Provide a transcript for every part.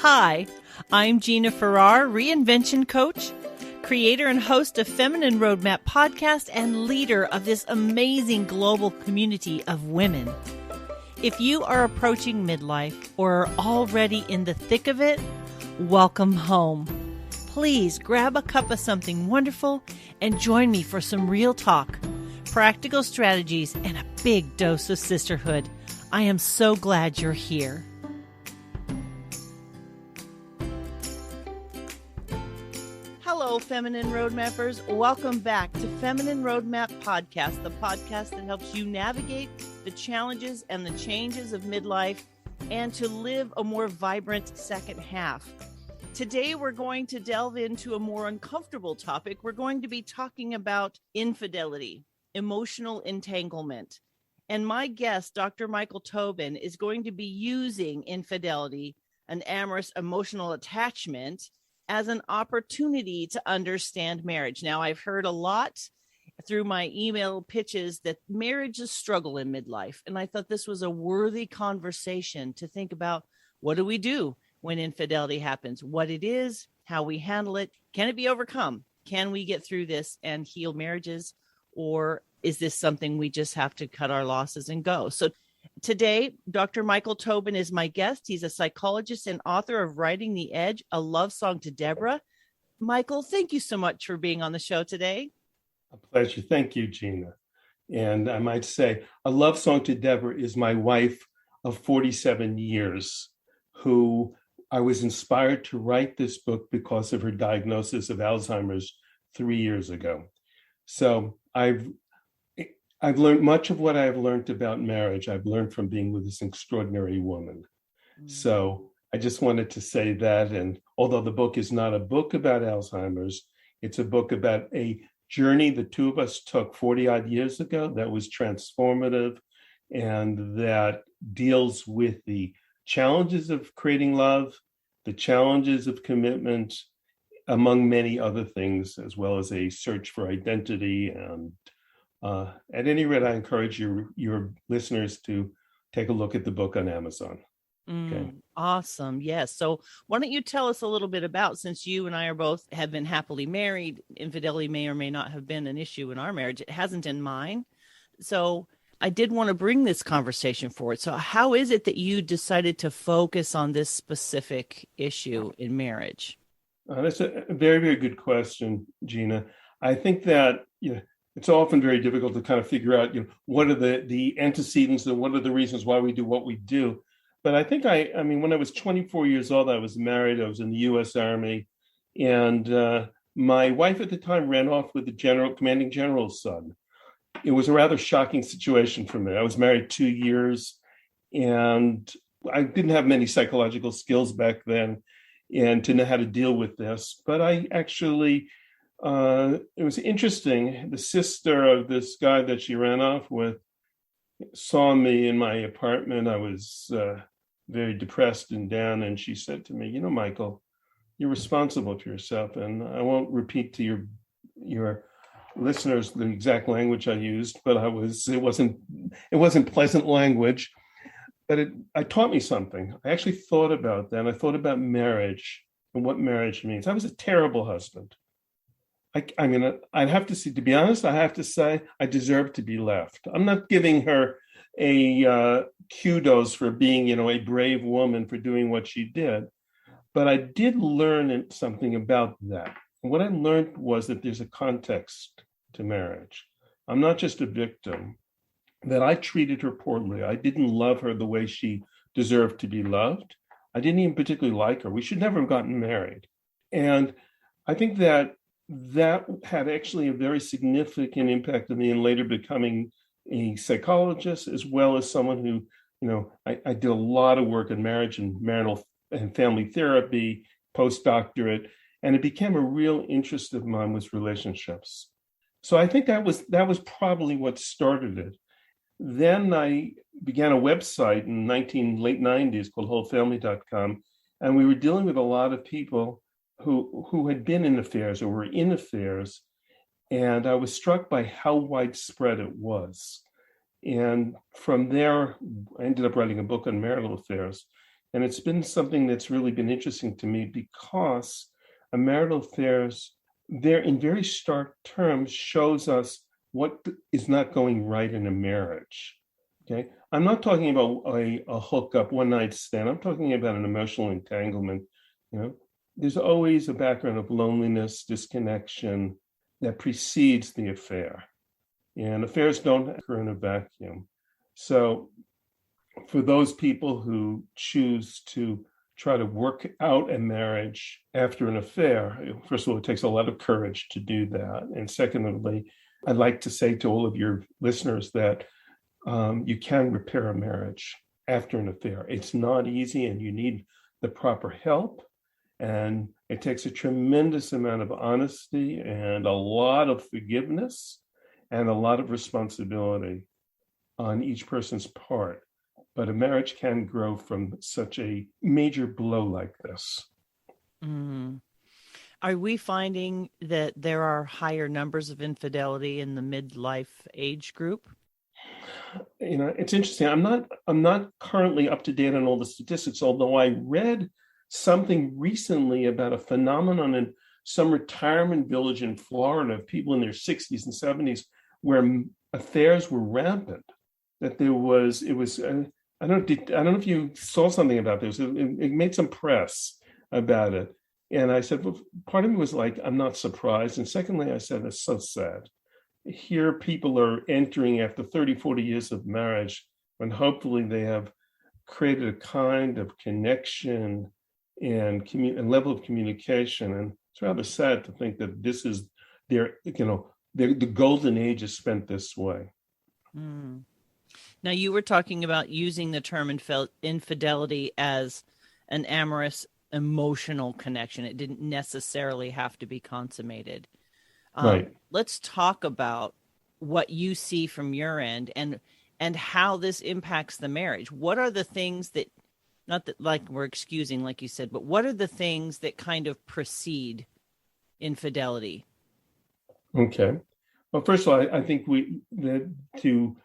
Hi, I'm Gina-R-Farrar, reinvention coach, creator and host of Feminine Roadmap podcast, and leader of this amazing global community of women. If you are approaching midlife or are already in the thick of it, welcome home. Please grab a cup of something wonderful and join me for some real talk, practical strategies, and a big dose of sisterhood. I am so glad you're here. Hello, Feminine Roadmappers. Welcome back to Feminine Roadmap Podcast, the podcast that helps you navigate the challenges and the changes of midlife and to live a more vibrant second half. Today, we're going to delve into a more uncomfortable topic. We're going to be talking about infidelity, emotional entanglement. And my guest, Dr. Michael-Tobin, is going to be using infidelity, an amorous emotional attachment, as an opportunity to understand marriage. Now, I've heard a lot through my email pitches that marriage is a struggle in midlife. And I thought this was a worthy conversation to think about, what do we do when infidelity happens? What it is, how we handle it. Can it be overcome? Can we get through this and heal marriages? Or is this something we just have to cut our losses and go? So today, Dr. Michael-Tobin is my guest. He's a psychologist and author of Writing the Edge, a love song to Deborah. Michael, thank you so much for being on the show today. A pleasure. Thank you, Gina. And I might say, a love song to Deborah is my wife of 47 years, who I was inspired to write this book because of her diagnosis of Alzheimer's 3 years ago. So I've learned much of what I've learned about marriage. I've learned from being with this extraordinary woman. So I just wanted to say that. And although the book is not a book about Alzheimer's, it's a book about a journey the two of us took 40 odd years ago that was transformative and that deals with the challenges of creating love, the challenges of commitment, among many other things, as well as a search for identity. And at any rate, I encourage your listeners to take a look at the book on Amazon. Okay. Awesome. Yes. So why don't you tell us a little bit about, since you and I are both have been happily married, infidelity may or may not have been an issue in our marriage. It hasn't in mine. So I did want to bring this conversation forward. So how is it that you decided to focus on this specific issue in marriage? That's a very, very good question, Gina. I think that, it's often very difficult to kind of figure out, what are the antecedents and what are the reasons why we do what we do. But I think I mean, when I was 24 years old, I was married. I was in the U.S. Army. And my wife at the time ran off with the commanding general's son. It was a rather shocking situation for me. I was married 2 years, and I didn't have many psychological skills back then and to know how to deal with this. But I actually, it was interesting. The sister of this guy that she ran off with saw me in my apartment. I was very depressed and down. And she said to me, Michael, you're responsible for yourself. And I won't repeat to your listeners the exact language I used, but it wasn't pleasant language, but it taught me something. I actually thought about that. I thought about marriage and what marriage means. I was a terrible husband. I mean, I'd have to say, to be honest, I have to say I deserve to be left. I'm not giving her a kudos for being, a brave woman for doing what she did, but I did learn something about that. And what I learned was that there's a context to marriage. I'm not just a victim, that I treated her poorly. I didn't love her the way she deserved to be loved. I didn't even particularly like her. We should never have gotten married. And I think that had actually a very significant impact on me in later becoming a psychologist, as well as someone who, I did a lot of work in marriage and marital and family therapy, postdoctorate, and it became a real interest of mine was relationships. So I think that was probably what started it. Then I began a website in late 90s called wholefamily.com, and we were dealing with a lot of people who had been in affairs or were in affairs, and I was struck by how widespread it was. And from there, I ended up writing a book on marital affairs. And it's been something that's really been interesting to me because a marital affairs, there in very stark terms, shows us what is not going right in a marriage. Okay. I'm not talking about a hookup, one night stand. I'm talking about an emotional entanglement. There's always a background of loneliness, disconnection that precedes the affair. And affairs don't occur in a vacuum. So for those people who choose to try to work out a marriage after an affair, first of all, it takes a lot of courage to do that. And secondly, I'd like to say to all of your listeners that you can repair a marriage after an affair. It's not easy, and you need the proper help. And it takes a tremendous amount of honesty and a lot of forgiveness and a lot of responsibility on each person's part. But a marriage can grow from such a major blow like this. Mm. Are we finding that there are higher numbers of infidelity in the midlife age group? It's interesting. I'm not currently up to date on all the statistics, although I read something recently about a phenomenon in some retirement village in Florida of people in their 60s and 70s where affairs were rampant. That I don't know if you saw something about this. It made some press about it. And I said, well, part of me was like, I'm not surprised. And secondly, I said, it's so sad. Here people are entering after 30, 40 years of marriage when hopefully they have created a kind of connection and level of communication. And it's rather sad to think that this is the golden age is spent this way. Mm. Now, you were talking about using the term infidelity as an amorous, emotional connection. It didn't necessarily have to be consummated. Right. Let's talk about what you see from your end and how this impacts the marriage. What are the things that, not that like we're excusing, like you said, but what are the things that kind of precede infidelity? Okay. Well, first of all, I think we need to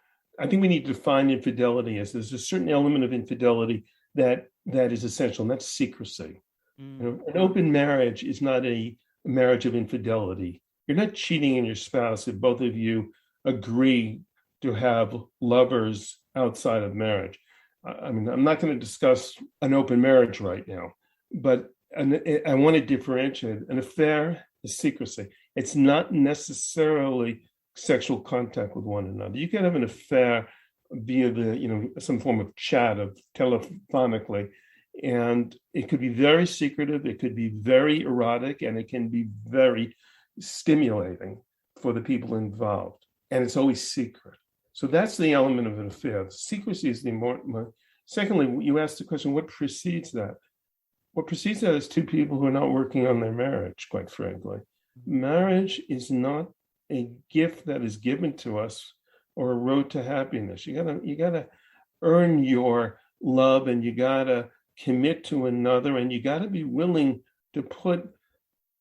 define infidelity as there's a certain element of infidelity that is essential, and that's secrecy. Mm. An open marriage is not a marriage of infidelity. You're not cheating on your spouse if both of you agree to have lovers outside of marriage. I mean, I'm not going to discuss an open marriage right now, but I want to differentiate. An affair is secrecy. It's not necessarily sexual contact with one another. You can have an affair via some form of chat, of telephonically, and it could be very secretive, it could be very erotic, and it can be very stimulating for the people involved. And it's always secret. So that's the element of an affair. Secrecy is the important. Secondly, you asked the question, what precedes that? What precedes that is two people who are not working on their marriage, quite frankly. Marriage is not a gift that is given to us or a road to happiness. You gotta earn your love, and you gotta commit to another, and you gotta be willing to put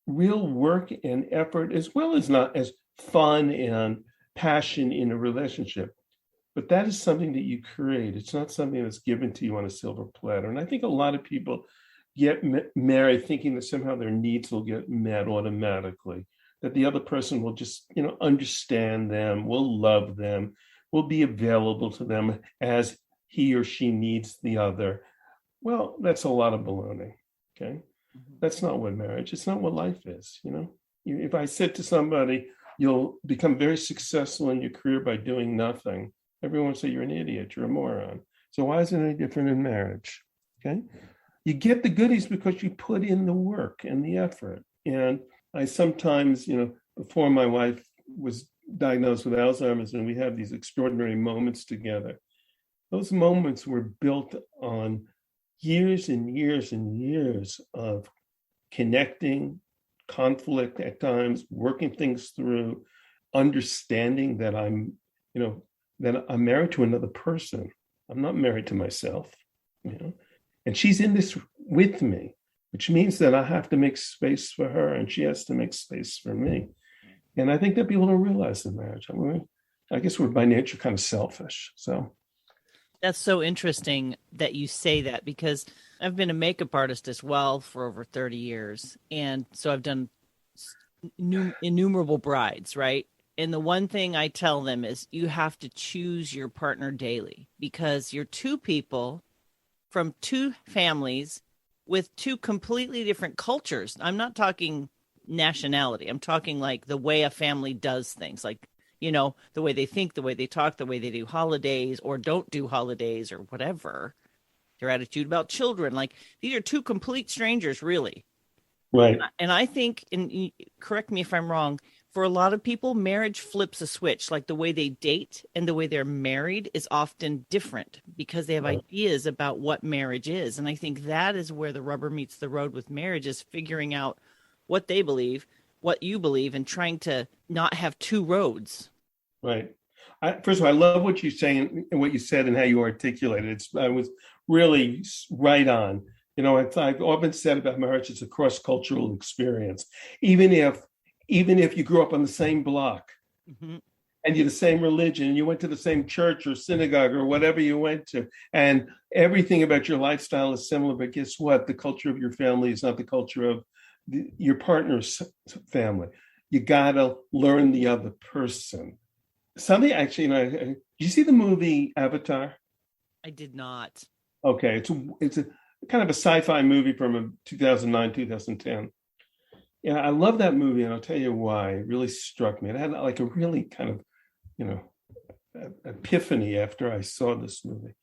real work and effort, as well as not as fun and passion in a relationship. But that is something that you create. It's not something that's given to you on a silver platter. And I think a lot of people get married thinking that somehow their needs will get met automatically, that the other person will just, understand them, will love them, will be available to them as he or she needs the other. Well, that's a lot of baloney, okay? Mm-hmm. That's not what marriage, it's not what life is, If I said to somebody, you'll become very successful in your career by doing nothing, everyone would say you're an idiot, you're a moron. So why is it any different in marriage, okay? You get the goodies because you put in the work and the effort. And I sometimes, before my wife was diagnosed with Alzheimer's and we have these extraordinary moments together, those moments were built on years and years and years of connecting, conflict at times, working things through, understanding that I'm married to another person. I'm not married to myself, and she's in this with me, which means that I have to make space for her and she has to make space for me. And I think that people don't realize in marriage. I guess we're by nature kind of selfish. So That's so interesting that you say that, because I've been a makeup artist as well for over 30 years. And so I've done innumerable brides, right? And the one thing I tell them is you have to choose your partner daily, because you're two people from two families with two completely different cultures. I'm not talking nationality. I'm talking like the way a family does things, like, the way they think, the way they talk, the way they do holidays or don't do holidays or whatever, their attitude about children. Like, these are two complete strangers, really. Right. And I think, and correct me if I'm wrong, for a lot of people, marriage flips a switch. Like, the way they date and the way they're married is often different because they have ideas about what marriage is. And I think that is where the rubber meets the road with marriage, is figuring out what they believe, what you believe, and trying to not have two roads. Right. First of all, I love what you're saying and what you said and how you articulated it. I was really right on. I've often said about marriage, it's a cross-cultural experience. Even if you grew up on the same block, mm-hmm. and you're the same religion, and you went to the same church or synagogue or whatever you went to, and everything about your lifestyle is similar, but guess what? The culture of your family is not the culture of your partner's family. You got to learn the other person. Something actually, did you see the movie Avatar? I did not. Okay, it's a kind of a sci-fi movie from 2009, 2010. Yeah, I love that movie, and I'll tell you why. It really struck me. It had like a really kind of, epiphany after I saw this movie.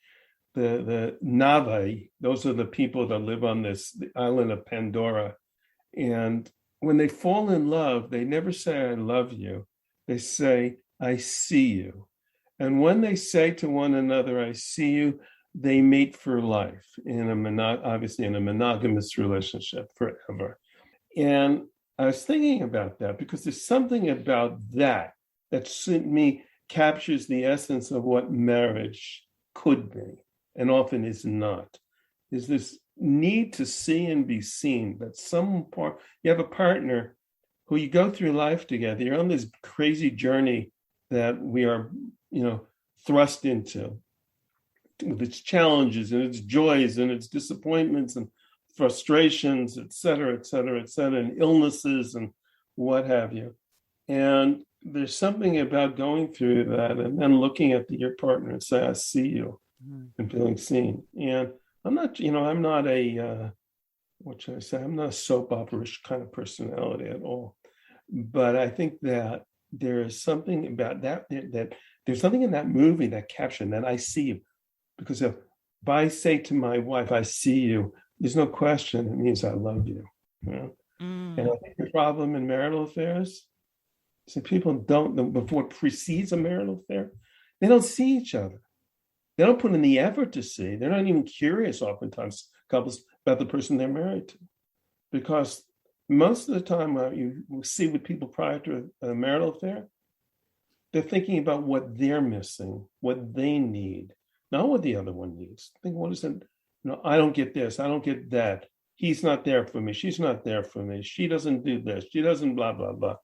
The Na'vi, those are the people that live on the island of Pandora, and when they fall in love, they never say "I love you." They say "I see you." And when they say to one another, "I see you," they mate for life obviously in a monogamous relationship forever. And I was thinking about that because there's something about that to me captures the essence of what marriage could be and often is not. Is this need to see and be seen, that you have a partner who you go through life together. You're on this crazy journey that we are, thrust into, with its challenges and its joys and its disappointments and frustrations, et cetera, and illnesses and what have you. And there's something about going through that and then looking at your partner and say, "I see you," and feeling seen. And I'm not a, what should I say? I'm not a soap opera-ish kind of personality at all. But I think that there is something about that there's something in that movie that captured that "I see you." Because if I say to my wife, "I see you," there's no question, it means I love you. And I think the problem in marital affairs is that people before it precedes a marital affair, they don't see each other. They don't put in the effort to see. They're not even curious, oftentimes, couples, about the person they're married to. Because most of the time you see with people prior to a marital affair, they're thinking about what they're missing, what they need, not what the other one needs. Think, what is it? I don't get this. I don't get that. He's not there for me. She's not there for me. She doesn't do this. She doesn't blah, blah, blah.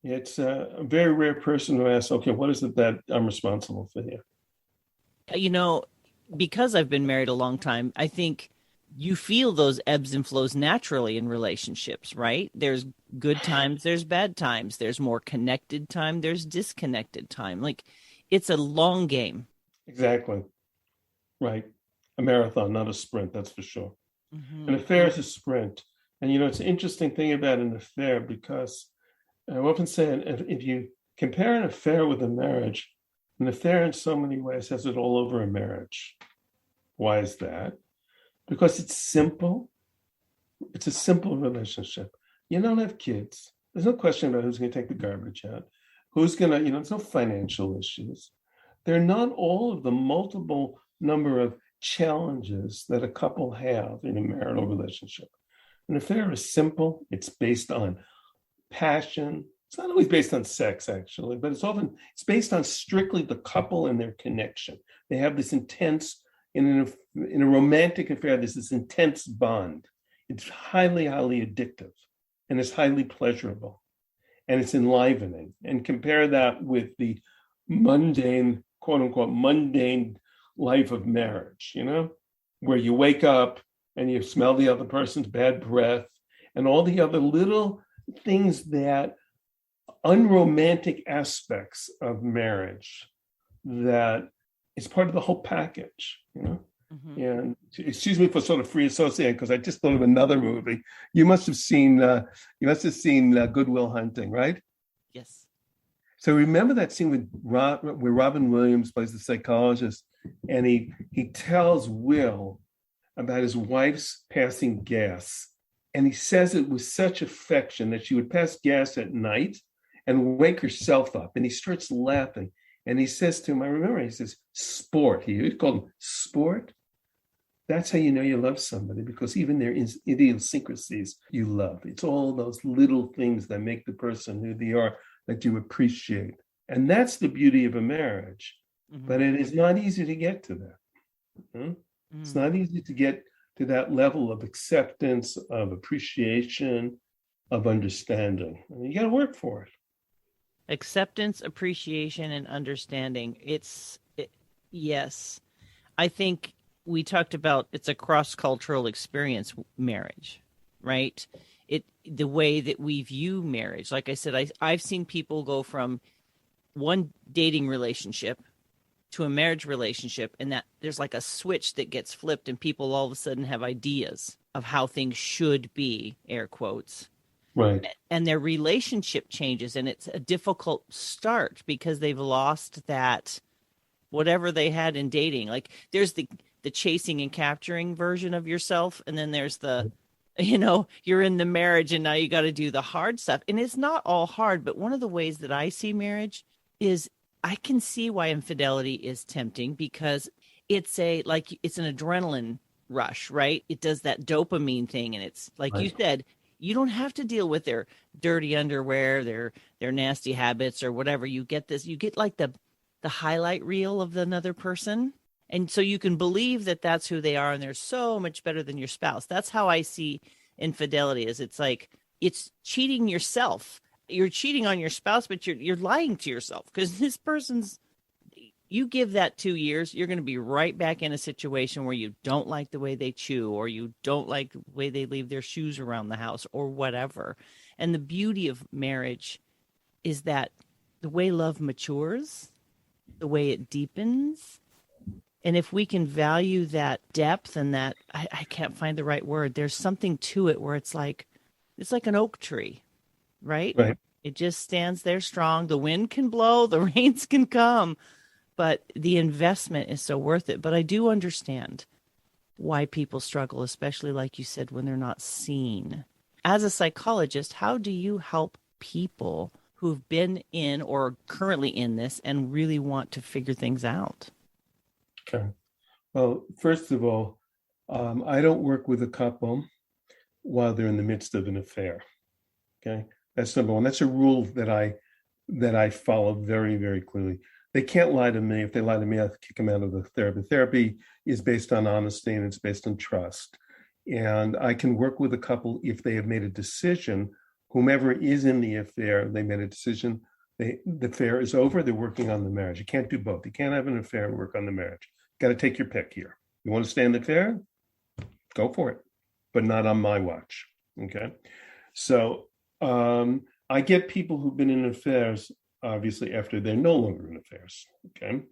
It's a very rare person who asks, "Okay, what is it that I'm responsible for here?" Because I've been married a long time, I think you feel those ebbs and flows naturally in relationships, right? There's good times, there's bad times, there's more connected time, there's disconnected time. Like, it's a long game. Exactly. Right. A marathon, not a sprint, that's for sure. Mm-hmm. An affair is a sprint. And, it's an interesting thing about an affair, because I often say, if you compare an affair with a marriage, an affair in so many ways has it all over a marriage. Why is that? Because it's simple. It's a simple relationship. You don't have kids. There's no question about who's going to take the garbage out. Who's going to, there's no financial issues. There are not all of the multiple number of challenges that a couple have in a marital relationship. An affair is simple. It's based on passion. It's not always based on sex, actually, but it's based on strictly the couple and their connection. They have this intense, in a romantic affair, there's this intense bond. It's highly, highly addictive, and it's highly pleasurable, and it's enlivening. And compare that with the mundane, quote unquote, mundane life of marriage, where you wake up and you smell the other person's bad breath and all the other little things, that unromantic aspects of marriage that is part of the whole package, Mm-hmm. And excuse me for sort of free associating, because I just thought of another movie. You must have seen Good Will Hunting, right? Yes. So remember that scene where Robin Williams plays the psychologist, and he tells Will about his wife's passing gas, and he says it with such affection that she would pass gas at night and wake herself up, and he starts laughing, and he says to him, I remember, he says, "Sport." He called him Sport. That's how you know you love somebody, because even their idiosyncrasies you love. It's all those little things that make the person who they are that you appreciate. And that's the beauty of a marriage. Mm-hmm. But it is not easy to get to that. Mm-hmm. It's not easy to get to that level of acceptance, of appreciation, of understanding. You got to work for it. Acceptance, appreciation, and understanding. Yes. I think we talked about it's a cross-cultural experience, marriage, right? The way that we view marriage. Like I said, I've seen people go from one dating relationship to a marriage relationship, and that there's like a switch that gets flipped, and people all of a sudden have ideas of how things should be, air quotes. Right. And their relationship changes, and it's a difficult start because they've lost that whatever they had in dating. Like there's the chasing and capturing version of yourself, and then there's the you're in the marriage and now you got to do the hard stuff. And it's not all hard, but one of the ways that I see marriage is I can see why infidelity is tempting, because it's an adrenaline rush, right? It does that dopamine thing. And it's like you said, you don't have to deal with their dirty underwear, their nasty habits or whatever. You get like the highlight reel of another person. And so you can believe that that's who they are, and they're so much better than your spouse. That's how I see infidelity. It's like it's cheating yourself. You're cheating on your spouse, but you're lying to yourself, because this person's. You give that 2 years, you're going to be right back in a situation where you don't like the way they chew, or you don't like the way they leave their shoes around the house, or whatever. And the beauty of marriage is that the way love matures, the way it deepens. And if we can value that depth and that, I can't find the right word. There's something to it where it's like an oak tree, right? Right. It just stands there strong. The wind can blow, the rains can come, but the investment is so worth it. But I do understand why people struggle, especially like you said, when they're not seen. As a psychologist, how do you help people who've been in or currently in this and really want to figure things out? Okay. Well, first of all, I don't work with a couple while they're in the midst of an affair. Okay. That's number one. That's a rule that I follow very, very clearly. They can't lie to me. If they lie to me, I kick them out of the therapy. Therapy is based on honesty, and it's based on trust. And I can work with a couple if they have made a decision. Whomever is in the affair, they made a decision. The affair is over. They're working on the marriage. You can't do both. You can't have an affair and work on the marriage. Got to take your pick here. You want to stay in the affair? Go for it, but not on my watch. Okay. So I get people who've been in affairs, obviously, after they're no longer in affairs. Okay.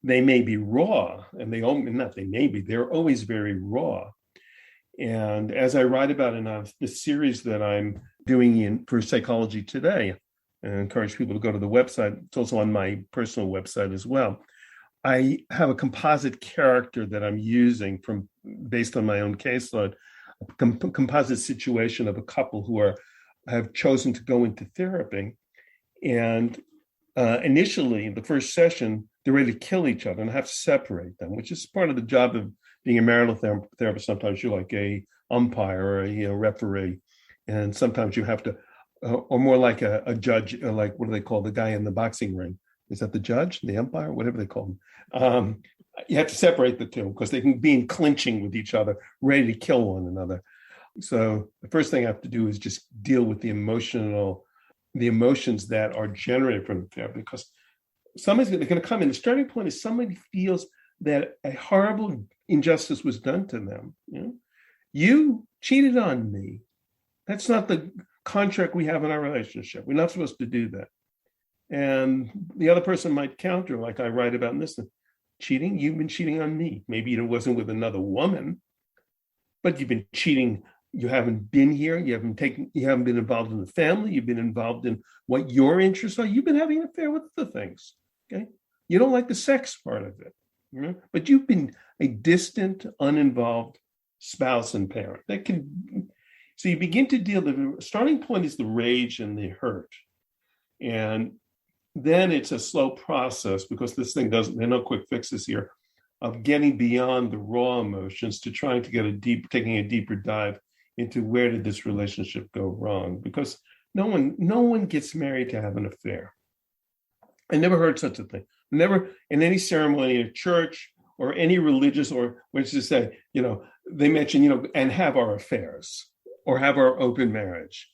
They may be raw, and they're always very raw. And as I write about in the series that I'm doing for Psychology Today, and I encourage people to go to the website. It's also on my personal website as well. I have a composite character that I'm using based on my own caseload, a composite situation of a couple who have chosen to go into therapy. And initially, the first session, they're ready to kill each other, and I have to separate them, which is part of the job of being a marital therapist. Sometimes you're like a umpire or a referee, and sometimes you have to, or more like a judge, like what do they call the guy in the boxing ring? Is that the judge, the umpire, whatever they call him? You have to separate the two because they can be in clinching with each other, ready to kill one another. So the first thing I have to do is just deal with the emotions that are generated from the therapy, because somebody's going to come in. The starting point is somebody feels that a horrible injustice was done to them. You cheated on me. That's not the contract we have in our relationship. We're not supposed to do that. And the other person might counter, like I write about in this, cheating, you've been cheating on me. Maybe it wasn't with another woman, but you've been cheating. You haven't been here. You haven't been involved in the family. You've been involved in what your interests are. You've been having an affair with other things. Okay. You don't like the sex part of it, but you've been a distant, uninvolved spouse and parent. So you begin to deal, the starting point is the rage and the hurt. And then it's a slow process, because this thing there are no quick fixes here, of getting beyond the raw emotions to trying to taking a deeper dive into where did this relationship go wrong? Because no one gets married to have an affair. I never heard such a thing. Never in any ceremony in a church or any religious, or let's just say, they mention, and have our affairs or have our open marriage.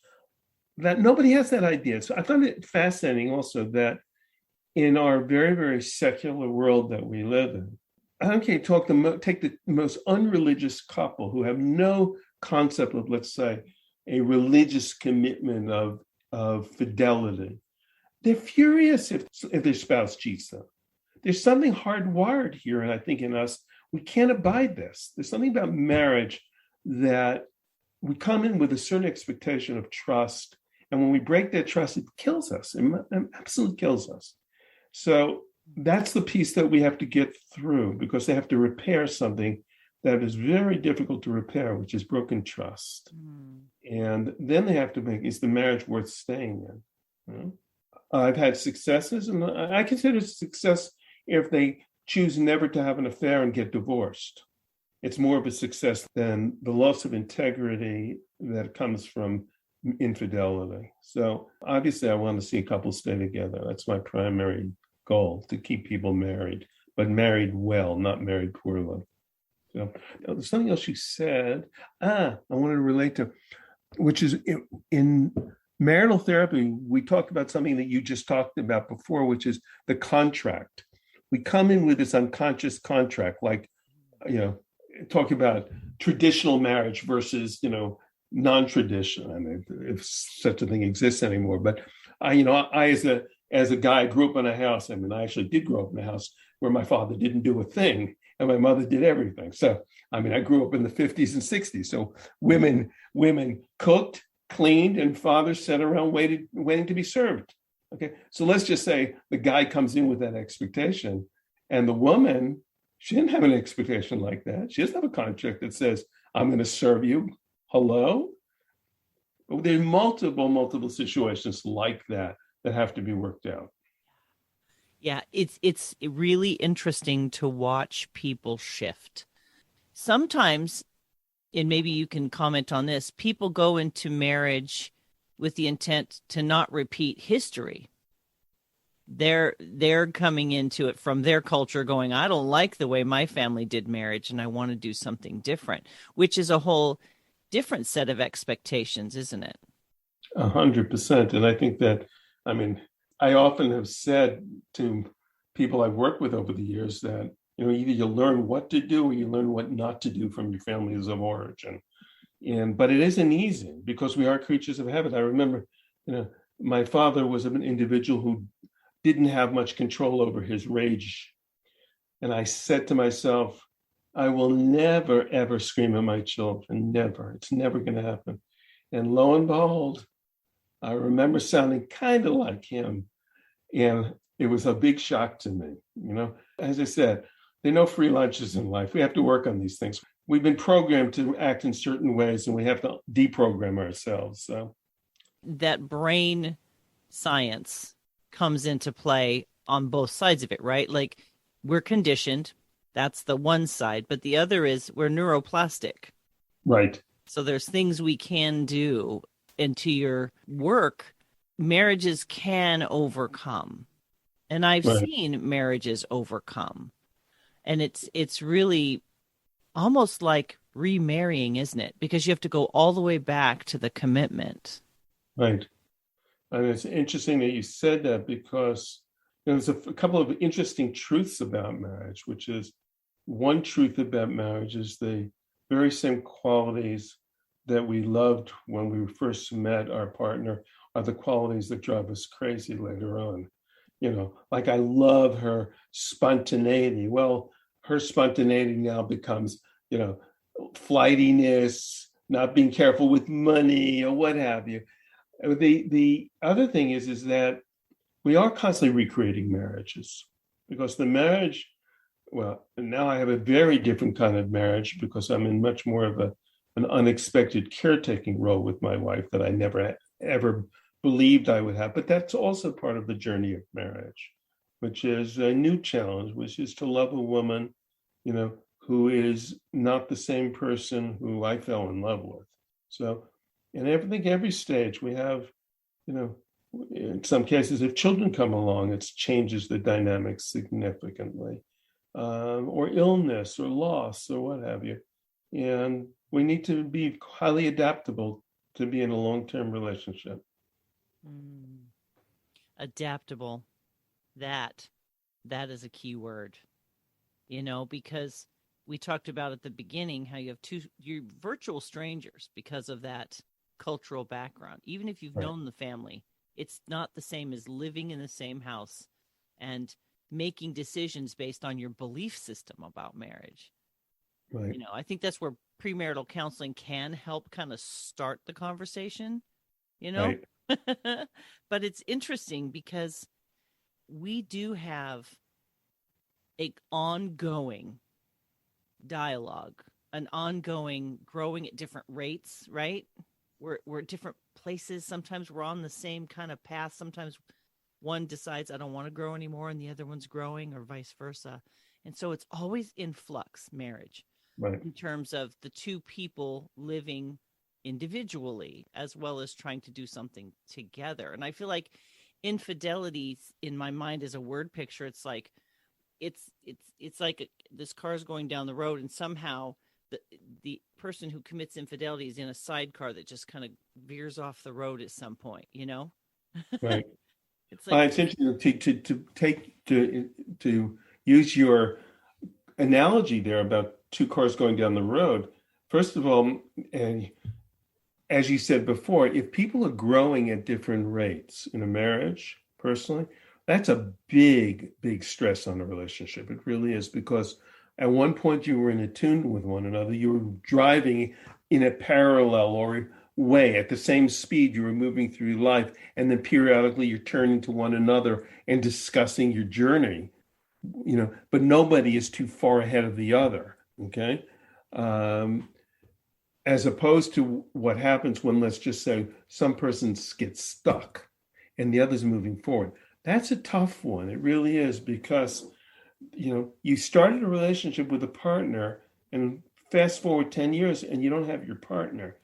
That nobody has that idea. So I found it fascinating also that in our very, very secular world that we live in, I don't care, take the most unreligious couple who have no concept of, let's say, a religious commitment of fidelity. They're furious if their spouse cheats them. There's something hardwired here, and I think in us, we can't abide this. There's something about marriage that we come in with a certain expectation of trust, and when we break that trust, it kills us. It absolutely kills us. So that's the piece that we have to get through, because they have to repair something that is very difficult to repair, which is broken trust. And then they have to is the marriage worth staying in? I've had successes, and I consider success if they choose never to have an affair and get divorced. It's more of a success than the loss of integrity that comes from infidelity. So obviously I want to see a couple stay together. That's my primary goal, to keep people married, but married well, not married poorly. So there's something else you said, I wanted to relate to, which is in marital therapy, we talked about something that you just talked about before, which is the contract. We come in with this unconscious contract, like, talking about traditional marriage versus, non-traditional. I mean, if such a thing exists anymore. But I as a guy grew up in a house. I mean, I actually did grow up in a house where my father didn't do a thing and my mother did everything. So, I mean, I grew up in the 50s and 60s. So women cooked, cleaned, and fathers sat around waiting to be served. Okay, so let's just say the guy comes in with that expectation, and the woman, she didn't have an expectation like that. She doesn't have a contract that says, I'm going to serve you. Hello? There are multiple situations like that have to be worked out. Yeah, it's really interesting to watch people shift. Sometimes, and maybe you can comment on this, people go into marriage with the intent to not repeat history. They're coming into it from their culture going, I don't like the way my family did marriage and I want to do something different, which is a whole different set of expectations, isn't it? 100%. And I think that, I often have said to people I've worked with over the years that, either you learn what to do or you learn what not to do from your families of origin. But it isn't easy, because we are creatures of habit. I remember, my father was an individual who didn't have much control over his rage. And I said to myself, I will never, ever scream at my children. Never. It's never going to happen. And lo and behold, I remember sounding kind of like him. And it was a big shock to me. As I said, there are no free lunches in life. We have to work on these things. We've been programmed to act in certain ways, and we have to deprogram ourselves. So that brain science comes into play on both sides of it, right? Like, we're conditioned. That's the one side. But the other is we're neuroplastic. Right. So there's things we can do. And to your work, marriages can overcome. And I've seen marriages overcome. And it's really almost like remarrying, isn't it? Because you have to go all the way back to the commitment. Right. And it's interesting that you said that, because there's a couple of interesting truths about marriage, which is one truth about marriage is the very same qualities that we loved when we first met our partner are the qualities that drive us crazy later on. Like I love her spontaneity. Well, her spontaneity now becomes, flightiness, not being careful with money or what have you. The other thing is that we are constantly recreating marriages because the marriage, well, now I have a very different kind of marriage because I'm in much more of an unexpected caretaking role with my wife that I never ever believed I would have. But that's also part of the journey of marriage, which is a new challenge, which is to love a woman, who is not the same person who I fell in love with. So in every stage we have, in some cases, if children come along, it changes the dynamics significantly, or illness or loss or what have you. And we need to be highly adaptable to be in a long-term relationship. Adaptable. That is a key word, because we talked about at the beginning how you have you're virtual strangers because of that cultural background. Even if you've known the family, it's not the same as living in the same house and making decisions based on your belief system about marriage. Right. I think that's where premarital counseling can help kind of start the conversation, Right. But it's interesting because we do have an ongoing dialogue, an ongoing growing at different rates, right? We're at different places. Sometimes we're on the same kind of path. Sometimes one decides I don't want to grow anymore and the other one's growing, or vice versa. And so it's always in flux, marriage, Right. in terms of the two people living individually as well as trying to do something together. And I feel like infidelity in my mind is a word picture. It's like it's like this car is going down the road and somehow the person who commits infidelity is in a sidecar that just kind of veers off the road at some point, Right. It's like It's interesting to use your analogy there about two cars going down the road. First of all, and as you said before, if people are growing at different rates in a marriage, personally, that's a big, big stress on a relationship. It really is, because at one point you were in tune with one another. You were driving in a parallel or way at the same speed. You were moving through life, and then periodically you're turning to one another and discussing your journey. But nobody is too far ahead of the other. Okay. As opposed to what happens when, let's just say, some person gets stuck and the other's moving forward. That's a tough one. It really is, because, you started a relationship with a partner and fast forward 10 years and you don't have your partner.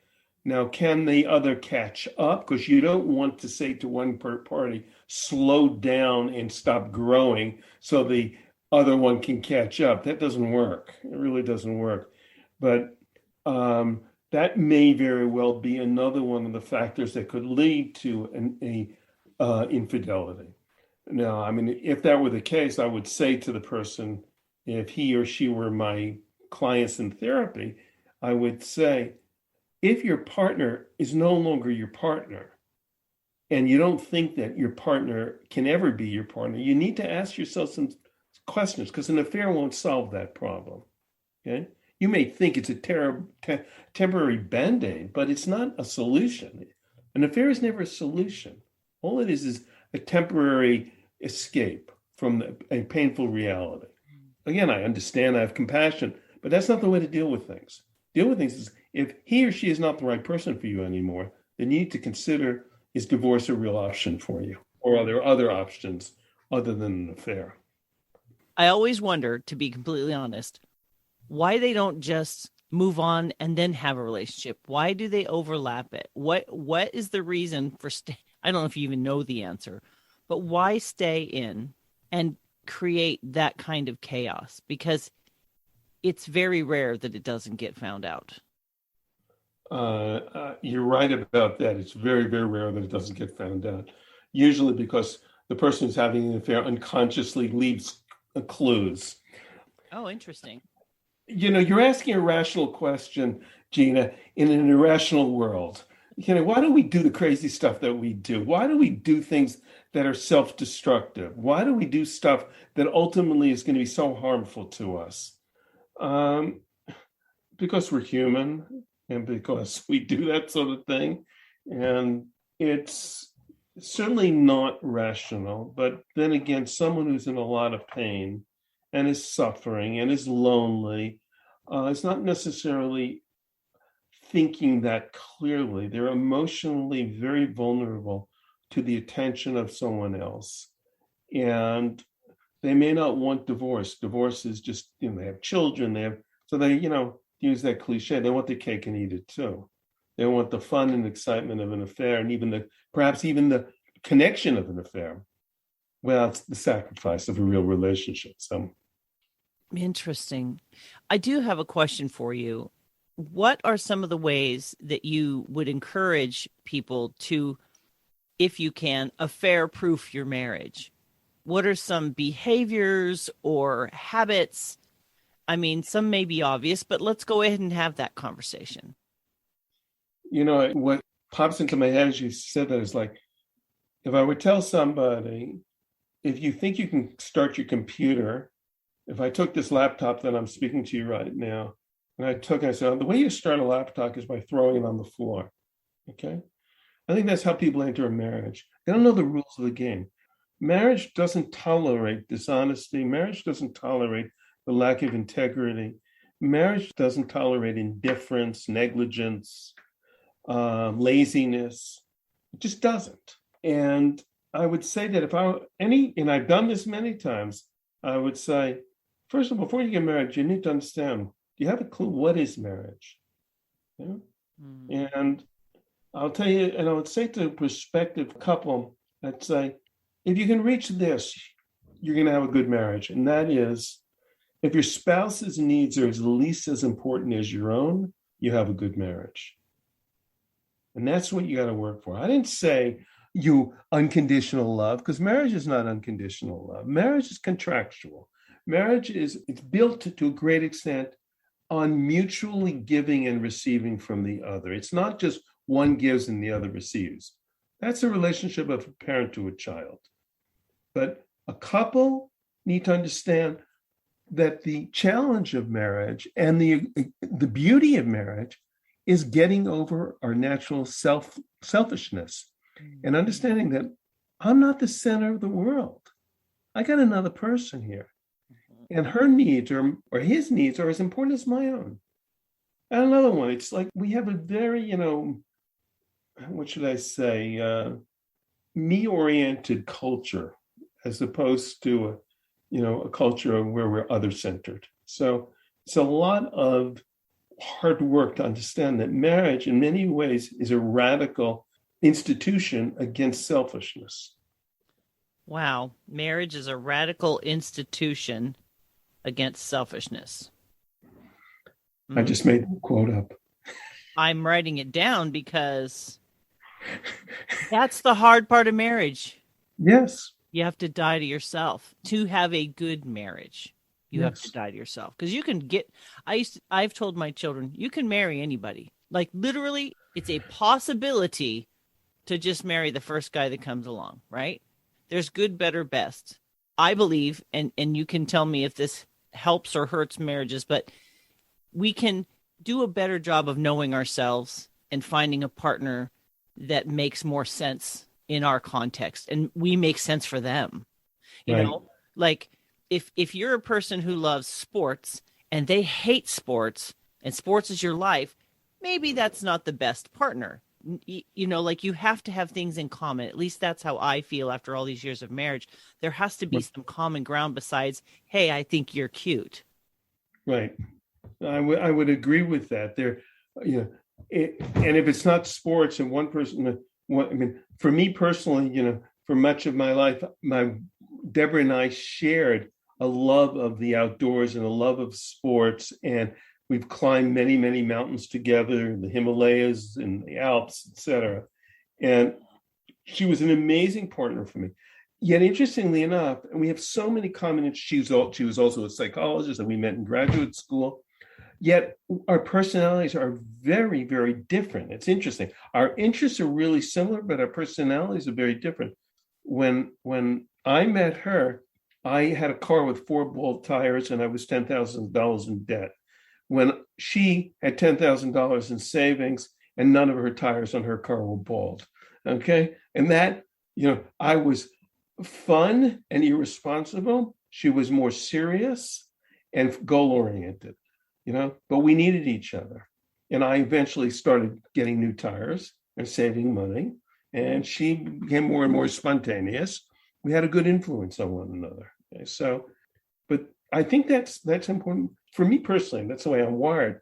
Now, can the other catch up? Because you don't want to say to one party, slow down and stop growing so the other one can catch up. That doesn't work. It really doesn't work. But that may very well be another one of the factors that could lead to infidelity. Now, I mean, if that were the case, I would say to the person, if he or she were my clients in therapy, I would say, if your partner is no longer your partner, and you don't think that your partner can ever be your partner, you need to ask yourself some questions, because an affair won't solve that problem. Okay? You may think it's a temporary Band-Aid, but it's not a solution. An affair is never a solution. All it is a temporary escape from a painful reality. Again, I understand, I have compassion, but that's not the way to deal with things. Deal with things is, if he or she is not the right person for you anymore, then you need to consider, is divorce a real option for you? Or are there other options other than an affair? I always wonder, to be completely honest, why they don't just move on and then have a relationship. Why do they overlap it? What is the reason for I don't know if you even know the answer, but why stay in and create that kind of chaos? Because it's very rare that it doesn't get found out. You're right about that. It's very, very rare that it doesn't get found out. Usually because the person who's having an affair unconsciously leaves clues. Oh, interesting. You're asking a rational question, Gina, in an irrational world. Why do we do the crazy stuff that we do? Why do we do things that are self-destructive? Why do we do stuff that ultimately is going to be so harmful to us? Um, because we're human and because we do that sort of thing. And it's certainly not rational. But then again, someone who's in a lot of pain and is suffering and is lonely is not necessarily thinking that clearly. They're emotionally very vulnerable to the attention of someone else. And they may not want divorce. Divorce is just, they have children, so they, use that cliche, they want the cake and eat it too. They want the fun and excitement of an affair, and perhaps even the connection of an affair. Well, it's the sacrifice of a real relationship. So Interesting. I do have a question for you. What are some of the ways that you would encourage people to, if you can, affair-proof your marriage? What are some behaviors or habits? I mean, some may be obvious, but let's go ahead and have that conversation. What pops into my head as you said that is like, if I would tell somebody, if you think you can start your computer, if I took this laptop that I'm speaking to you right now, and I said, the way you start a laptop is by throwing it on the floor. Okay? I think that's how people enter a marriage. They don't know the rules of the game. Marriage doesn't tolerate dishonesty. Marriage doesn't tolerate the lack of integrity. Marriage doesn't tolerate indifference, negligence, laziness. It just doesn't. And I would say that and I've done this many times, I would say, first of all, before you get married, you need to understand, do you have a clue what is marriage? Yeah? And I'll tell you, and I would say to a prospective couple, I'd say, if you can reach this, you're going to have a good marriage. And that is, if your spouse's needs are at least as important as your own, you have a good marriage. And that's what you got to work for. I didn't say you unconditional love, because marriage is not unconditional love. Marriage is contractual. It's built to a great extent on mutually giving and receiving from the other. It's not just one gives and the other receives. That's a relationship of a parent to a child. But a couple need to understand that the challenge of marriage and the beauty of marriage is getting over our natural selfishness and understanding that I'm not the center of the world. I got another person here, and her needs or his needs are as important as my own. And another one, it's like we have a very, what should I say, me-oriented culture, as opposed to a culture where we're other-centered. So it's a lot of hard work to understand that marriage in many ways is a radical institution against selfishness. Wow. Marriage is a radical institution against selfishness. I just made the quote up. I'm writing it down because that's the hard part of marriage. Yes. You have to die to yourself to have a good marriage. You have to die to yourself, because you can I've told my children, you can marry anybody. Like literally, it's a possibility to just marry the first guy that comes along, right? There's good, better, best. I believe, and you can tell me if this helps or hurts marriages, but we can do a better job of knowing ourselves and finding a partner that makes more sense in our context, and we make sense for them. You know, like if you're a person who loves sports and they hate sports and sports is your life, maybe that's not the best partner. Like you have to have things in common. At least that's how I feel after all these years of marriage. There has to be some common ground besides, hey, I think you're cute. Right. I would agree with that. And if it's not sports and one person, for me personally, for much of my life, Deborah and I shared a love of the outdoors and a love of sports, and we've climbed many, many mountains together, the Himalayas and the Alps, etc. And she was an amazing partner for me. Yet, interestingly enough, and we have so many common. She was also a psychologist, and we met in graduate school. Yet our personalities are very, very different. It's interesting. Our interests are really similar, but our personalities are very different. When I met her, I had a car with 4 bald tires and I was $10,000 in debt. When she had $10,000 in savings and none of her tires on her car were bald. Okay. And that, I was fun and irresponsible. She was more serious and goal oriented, but we needed each other. And I eventually started getting new tires and saving money. And she became more and more spontaneous. We had a good influence on one another. Okay? So, but I think that's important for me personally. That's the way I'm wired.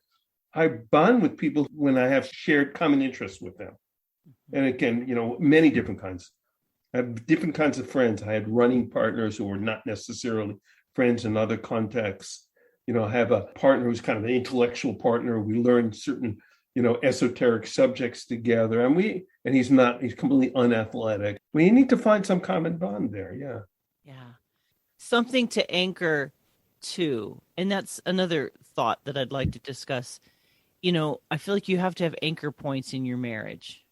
I bond with people when I have shared common interests with them. And again, many different kinds. I have different kinds of friends. I had running partners who were not necessarily friends in other contexts. I have a partner who's kind of an intellectual partner. We learn certain, esoteric subjects together. And he's completely unathletic. We need to find some common bond there. Yeah. Yeah. Something to anchor to. And that's another thought that I'd like to discuss. I feel like you have to have anchor points in your marriage.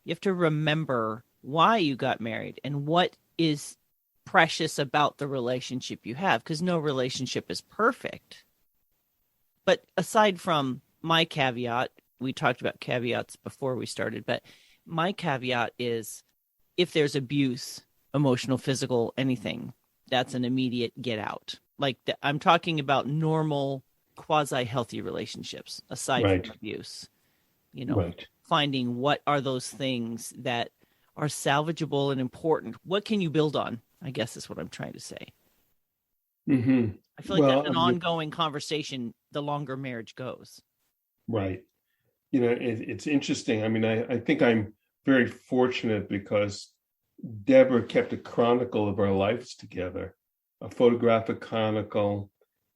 You have to remember why you got married and what is precious about the relationship you have, because no relationship is perfect. But aside from my caveat, we talked about caveats before we started, but my caveat is if there's abuse, emotional, physical, anything, that's an immediate get out. Like I'm talking about normal, quasi-healthy relationships aside from abuse, finding what are those things that are salvageable and important. What can you build on? I guess is what I'm trying to say. Mm-hmm. I feel like that's an ongoing conversation the longer marriage goes. Right. It's interesting. I mean, I think I'm very fortunate because Deborah kept a chronicle of our lives together, a photographic chronicle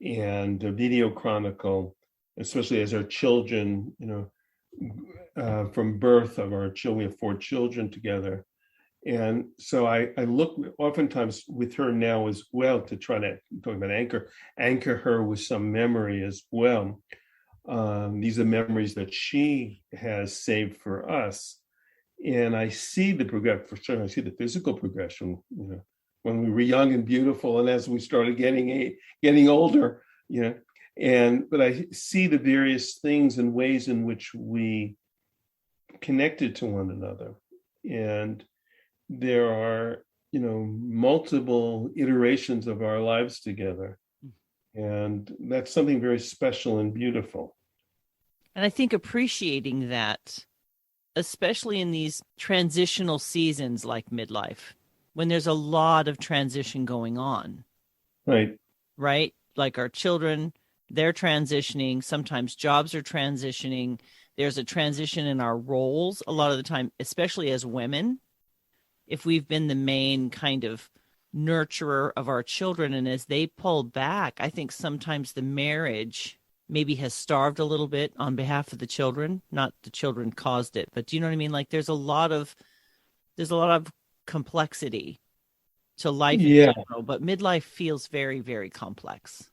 and a video chronicle, especially as our children, from birth of our children, we have 4 children together. And so I look oftentimes with her now as well to try to, talking about anchor her with some memory as well. These are memories that she has saved for us. And I see the progression, for sure. I see the physical progression, when we were young and beautiful. And as we started getting older, but I see the various things and ways in which we connected to one another. And there are, multiple iterations of our lives together. And that's something very special and beautiful. And I think appreciating that, especially in these transitional seasons like midlife, when there's a lot of transition going on. Right. Right? Like our children, they're transitioning. Sometimes jobs are transitioning. There's a transition in our roles a lot of the time, especially as women. If we've been the main kind of nurturer of our children, and as they pull back, I think sometimes the marriage maybe has starved a little bit on behalf of the children. Not the children caused it, but do you know what I mean? Like there's a lot of complexity to life in general, but midlife feels very, very complex.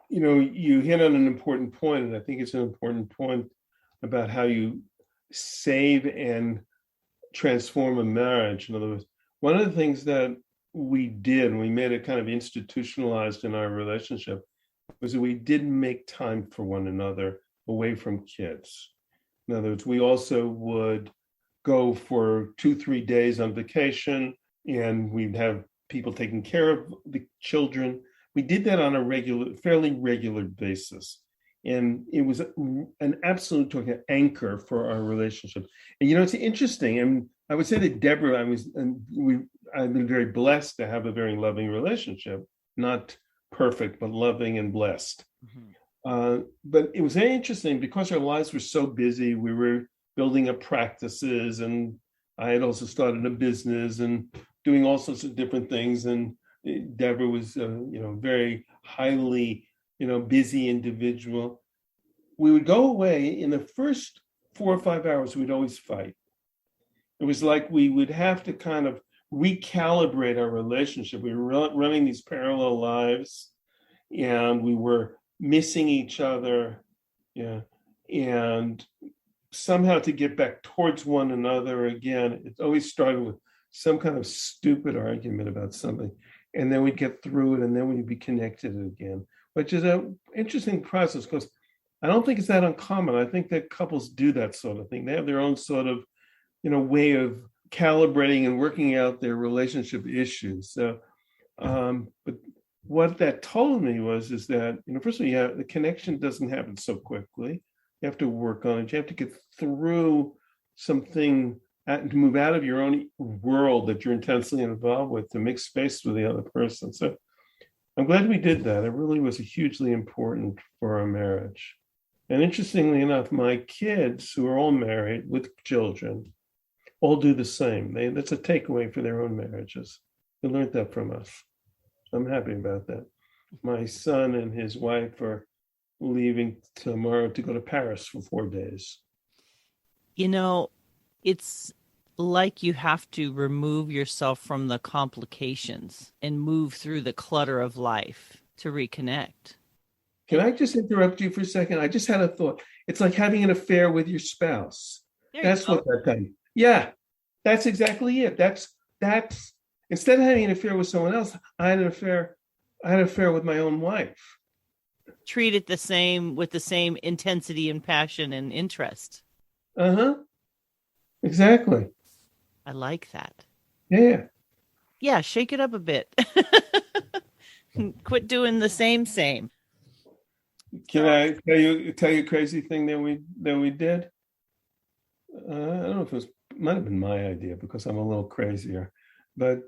You hit on an important point, and I think it's an important point about how you save and transform a marriage. In other words, one of the things that we did, we made it kind of institutionalized in our relationship, was that we didn't make time for one another away from kids. In other words, we also would go for 2-3 days on vacation, and we'd have people taking care of the children. We did that on a fairly regular basis. And it was an absolute anchor for our relationship. And, it's interesting. And I would say that Deborah, I've been very blessed to have a very loving relationship, not perfect, but loving and blessed. Mm-hmm. But it was very interesting because our lives were so busy. We were building up practices, and I had also started a business and doing all sorts of different things. And Deborah was, very highly, busy individual. We would go away. In the first 4 or 5 hours, we'd always fight. It was like we would have to kind of recalibrate our relationship. We were running these parallel lives, and we were missing each other, yeah, and somehow to get back towards one another again. It always started with some kind of stupid argument about something, and then we'd get through it, and then we'd be connected again, which is an interesting process because I don't think it's that uncommon. I think that couples do that sort of thing. They have their own sort of, way of calibrating and working out their relationship issues. So, but what that told me is that, first of all, the connection doesn't happen so quickly. You have to work on it. You have to get through something to move out of your own world that you're intensely involved with to make space for the other person. So I'm glad we did that. It really was hugely important for our marriage. And interestingly enough, my kids, who are all married with children, all do the same. That's a takeaway for their own marriages. They learned that from us. I'm happy about that. My son and his wife are leaving tomorrow to go to Paris for 4 days. It's like you have to remove yourself from the complications and move through the clutter of life to reconnect. Can I just interrupt you for a second? I just had a thought. It's like having an affair with your spouse. That's what that time. Yeah, that's exactly it. That's instead of having an affair with someone else, I had an affair with my own wife. Treat it with the same intensity and passion and interest. Exactly. I like that. Yeah. Yeah, shake it up a bit. Quit doing the same. Can I tell you a crazy thing that we did? I don't know if it might have been my idea because I'm a little crazier, but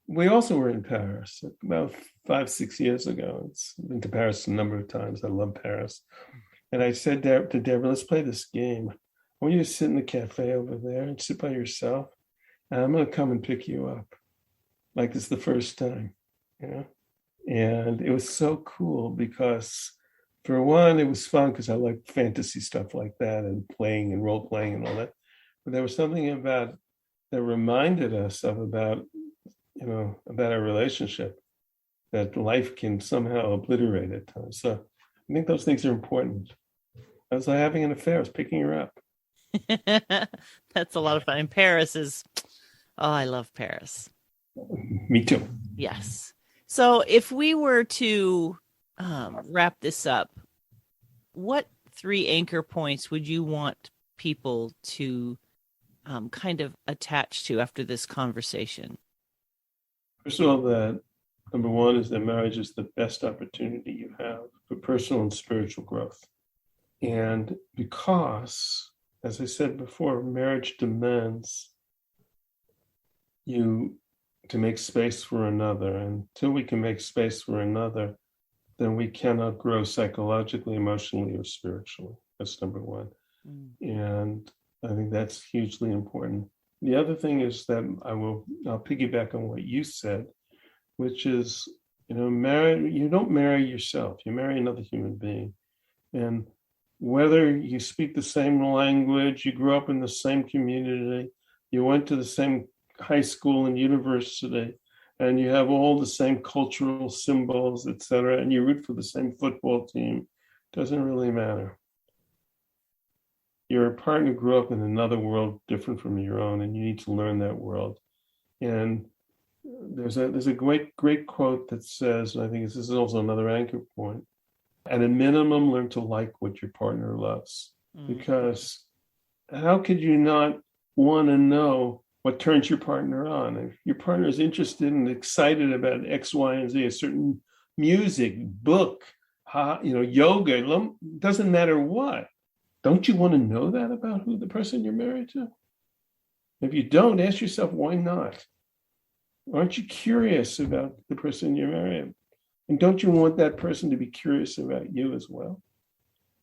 we also were in Paris about 5-6 years ago. It's been to Paris a number of times. I love Paris. And I said to Deborah, let's play this game. I want you to sit in the cafe over there and sit by yourself. And I'm going to come and pick you up like it's the first time, And it was so cool because, for one, it was fun because I like fantasy stuff like that and playing and role playing and all that. But there was something about that reminded us about our relationship, that life can somehow obliterate at times. So I think those things are important. I was like having an affair. I was picking her up. That's a lot of fun. And I love Paris. Me too. Yes. So if we were to wrap this up, what 3 anchor points would you want people to kind of attach to after this conversation? First of all, that number one is that marriage is the best opportunity you have for personal and spiritual growth. And because, as I said before, marriage demands you to make space for another. And until we can make space for another, then we cannot grow psychologically, emotionally, or spiritually. That's number one. And I think that's hugely important. The other thing is that I'll piggyback on what you said, which is, you don't marry yourself, you marry another human being. And whether you speak the same language, you grew up in the same community, you went to the same high school and university, and you have all the same cultural symbols, etc., and you root for the same football team, doesn't really matter. Your partner grew up in another world different from your own, and you need to learn that world. And there's a great quote that says, and I think this is also another anchor point, at a minimum, learn to like what your partner loves. Because how could you not want to know what turns your partner on? If your partner is interested and excited about X, Y, and Z, a certain music, book, yoga, doesn't matter what. Don't you want to know that about the person you're married to? If you don't, ask yourself, why not? Aren't you curious about the person you're married? And don't you want that person to be curious about you as well?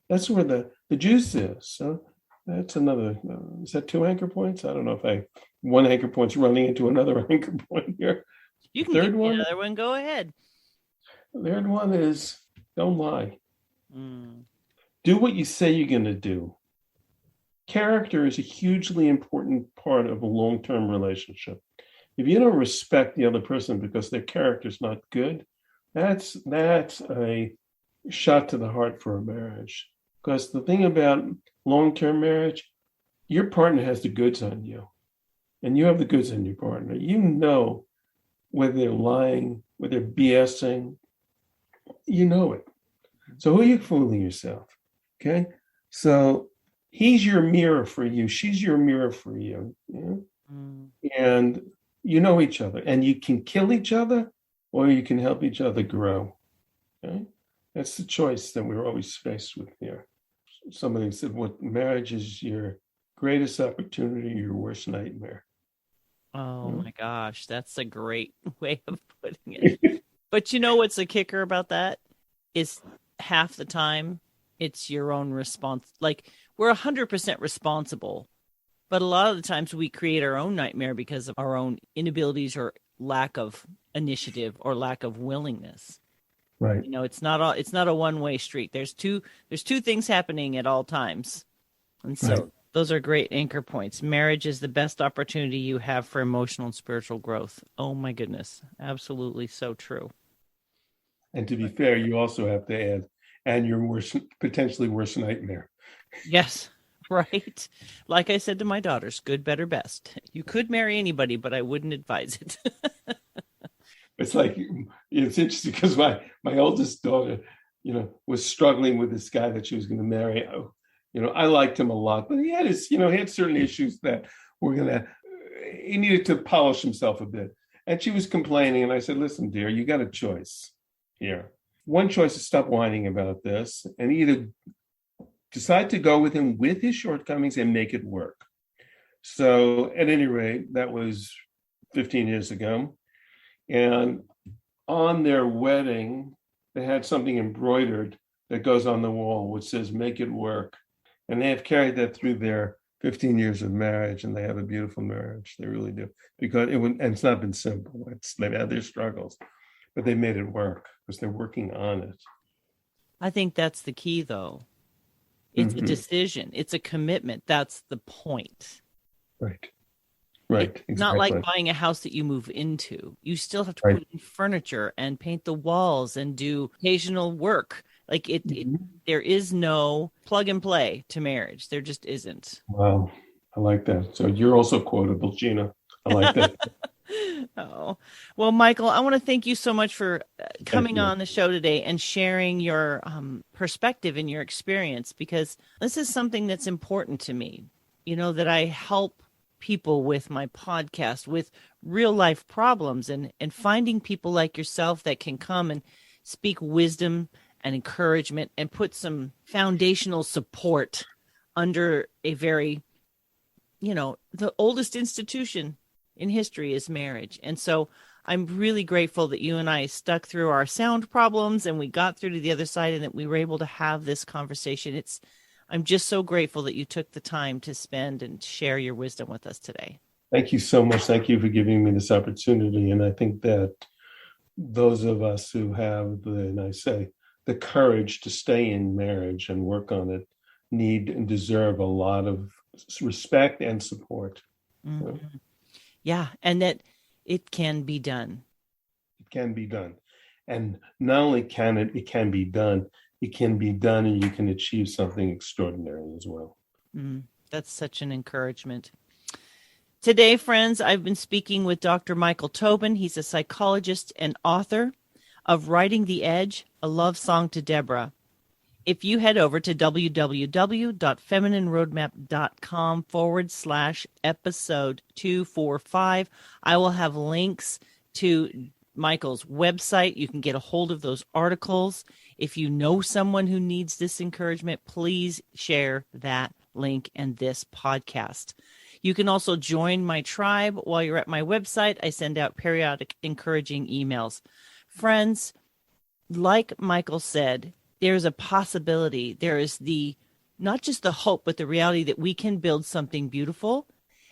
That's where the juice is. So that's another, is that 2 anchor points? I don't know if one anchor point's running into another anchor point here. You can give me another one. Go ahead. The third one is don't lie. Do what you say you're going to do. Character is a hugely important part of a long-term relationship. If you don't respect the other person because their character's not good, that's a shot to the heart for a marriage. Because the thing about long-term marriage, your partner has the goods on you, and you have the goods on your partner. You know whether they're lying, whether they're BSing, you know it. So who are you fooling yourself? Okay. So he's your mirror for you. She's your mirror for you. Yeah? And you know each other, and you can kill each other or you can help each other grow. Okay. That's the choice that we're always faced with here. Somebody said, what marriage is your greatest opportunity, your worst nightmare. Oh my gosh, that's a great way of putting it. But you know what's the kicker about that? Is half the time it's your own response. Like, we're 100% responsible, but a lot of the times we create our own nightmare because of our own inabilities or lack of initiative or lack of willingness. Right. You know, it's not a one-way street. There's two things happening at all times. And so Right. those are great anchor points. Marriage is the best opportunity you have for emotional and spiritual growth. Oh my goodness. Absolutely so true. And to be fair, you also have to add, and your worst, potentially worst nightmare. Yes, right. Like I said to my daughters, good, better, best. You could marry anybody, but I wouldn't advise it. It's like, it's interesting because my oldest daughter, was struggling with this guy that she was going to marry. I liked him a lot, but he had he had certain issues that he needed to polish himself a bit. And she was complaining, and I said, listen, dear, you got a choice here. One choice is stop whining about this and either decide to go with him with his shortcomings and make it work. So at any rate, that was 15 years ago. And on their wedding, they had something embroidered that goes on the wall, which says, make it work. And they have carried that through their 15 years of marriage, and they have a beautiful marriage. They really do. Because and it's not been simple. They've had their struggles, but they made it work because they're working on it. I think that's the key, though. It's a decision. It's a commitment. That's the point. Right. Right. It's exactly. not like buying a house that you move into. You still have to put in furniture and paint the walls and do occasional work. Like there is no plug and play to marriage. There just isn't. Wow. I like that. So you're also quotable, Gina. I like that. Oh, well, Michael, I want to thank you so much for coming on the show today and sharing your perspective and your experience, because this is something that's important to me, that I help people with my podcast with real life problems and finding people like yourself that can come and speak wisdom and encouragement and put some foundational support under a very, the oldest institution in history is marriage. And so I'm really grateful that you and I stuck through our sound problems and we got through to the other side and that we were able to have this conversation. I'm just so grateful that you took the time to spend and share your wisdom with us today. Thank you so much. Thank you for giving me this opportunity. And I think that those of us who have the courage to stay in marriage and work on it need and deserve a lot of respect and support. Mm-hmm. Yeah, and that it can be done. It can be done. And not only can it can be done. It can be done and you can achieve something extraordinary as well. That's such an encouragement. Today, friends, I've been speaking with Dr. Michael-Tobin. He's a psychologist and author of Writing the Edge, A Love Song to Deborah. If you head over to www.feminineroadmap.com/episode 245, I will have links to Michael's website. You can get a hold of those articles. If you know someone who needs this encouragement, please share that link and this podcast. You can also join my tribe while you're at my website. I send out periodic encouraging emails. Friends, like Michael said, there's a possibility. There is not just the hope, but the reality that we can build something beautiful,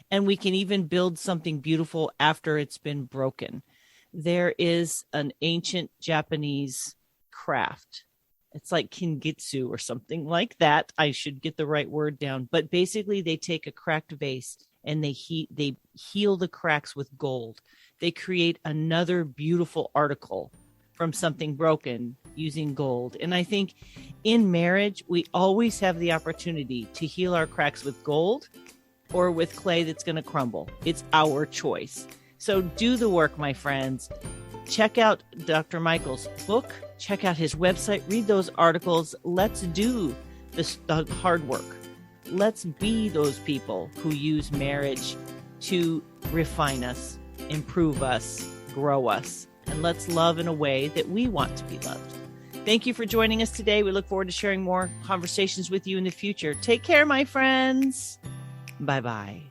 and we can even build something beautiful after it's been broken. There is an ancient Japanese craft. It's like kingitsu or something like that. I should get the right word down. But basically, they take a cracked vase and they heal the cracks with gold. They create another beautiful article from something broken using gold. And I think in marriage, we always have the opportunity to heal our cracks with gold or with clay that's going to crumble. It's our choice. So do the work, my friends. Check out Dr. Michael's book. Check out his website. Read those articles. Let's do the hard work. Let's be those people who use marriage to refine us, improve us, grow us, and let's love in a way that we want to be loved. Thank you for joining us today. We look forward to sharing more conversations with you in the future. Take care, my friends. Bye-bye.